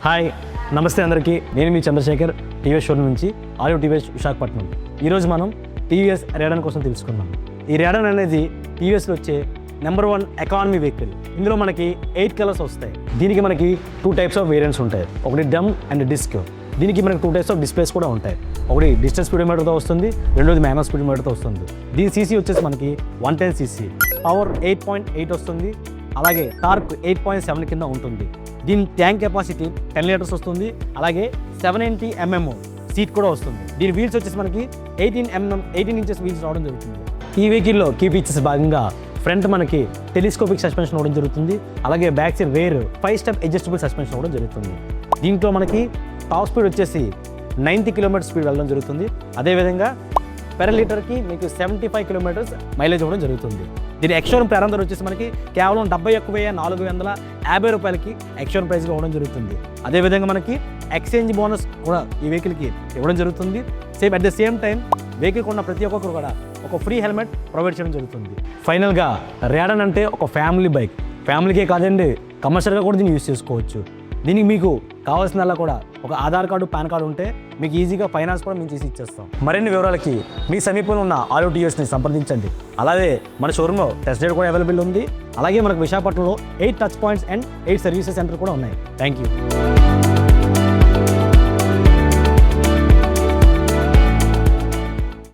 Hi నమస్తే అందరికీ, నేను మీ చంద్రశేఖర్ టీవీఎస్ షోరూమ్ నుంచి ఆడియో టీవీఎస్ విశాఖపట్నం. ఈరోజు మనం టీవీఎస్ రేడాన్ కోసం తెలుసుకుందాం. ఈ రేడాన్ అనేది టీవీఎస్లో వచ్చే నెంబర్ 1 ఎకానమీ వెహికల్. ఇందులో మనకి 8 కలర్స్ వస్తాయి. దీనికి మనకి 2 టైప్స్ ఆఫ్ వేరియంట్స్ ఉంటాయి. ఒకటి డమ్ అండ్ డిస్క్. దీనికి మనకి 2 టైప్స్ ఆఫ్ డిస్ప్లేస్ కూడా ఉంటాయి. ఒకటి డిజిటల్ స్పీడోమీటర్తో వస్తుంది, రెండోది మాన్యువల్ స్పీడోమీటర్తో వస్తుంది. దీని సీసీ వచ్చేసి మనకి 110 cc, పవర్ 8.8 వస్తుంది. అలాగే టార్క్ 8.7 కింద ఉంటుంది. దీని ట్యాంక్ కెపాసిటీ 10 లీటర్స్ వస్తుంది. అలాగే 780 mm సీట్ కూడా వస్తుంది. దీని వీల్స్ వచ్చేసి మనకి 18 ఇంచెస్ వీల్స్ రావడం జరుగుతుంది. ఈ వెహికల్లో కీ ఫీచర్స్ భాగంగా ఫ్రంట్ మనకి టెలిస్కోపిక్ సస్పెన్షన్ అవ్వడం జరుగుతుంది. అలాగే back side rare 5 step adjustable suspension అవ్వడం జరుగుతుంది. దీంట్లో మనకి టాప్ స్పీడ్ వచ్చేసి 90 km స్పీడ్ వెళ్ళడం జరుగుతుంది. అదేవిధంగా పెర్ లీటర్కి మీకు 75 km మైలేజ్ అవ్వడం జరుగుతుంది. దీని ఎక్స్షోరూమ్ ప్రారంభం వచ్చేసి మనకి కేవలం 71,450 రూపాయలకి ఎక్స్షోరూమ్ ప్రైస్గా ఇవ్వడం జరుగుతుంది. అదేవిధంగా మనకి ఎక్స్చేంజ్ బోనస్ కూడా ఈ వెహికల్కి ఇవ్వడం జరుగుతుంది. At the same time vehicle కొన్న ప్రతి ఒక్కరు కూడా ఒక ఫ్రీ హెల్మెట్ ప్రొవైడ్ చేయడం జరుగుతుంది. ఫైనల్గా రేడాన్ అంటే ఒక ఫ్యామిలీ బైక్. ఫ్యామిలీకే కాదండి, కమర్షియల్గా కూడా దీన్ని యూజ్ చేసుకోవచ్చు. దీనికి మీకు కావాల్సిన కూడా ఒక ఆధార్ కార్డు, పాన్ కార్డు ఉంటే మీకు ఈజీగా ఫైనాన్స్ కూడా మేము చేసి ఇచ్చేస్తాం. మరిన్ని వివరాలకి మీ సమీపంలో ఉన్న ఆడియో టీవీఎస్ని సంప్రదించండి. అలాగే మన షోరూంలో టెస్ట్ డ్రైవ్ కూడా అవైలబుల్ ఉంది. అలాగే మనకు విశాఖపట్నంలో 8 touch points and 8 services centre కూడా ఉన్నాయి. Thank you.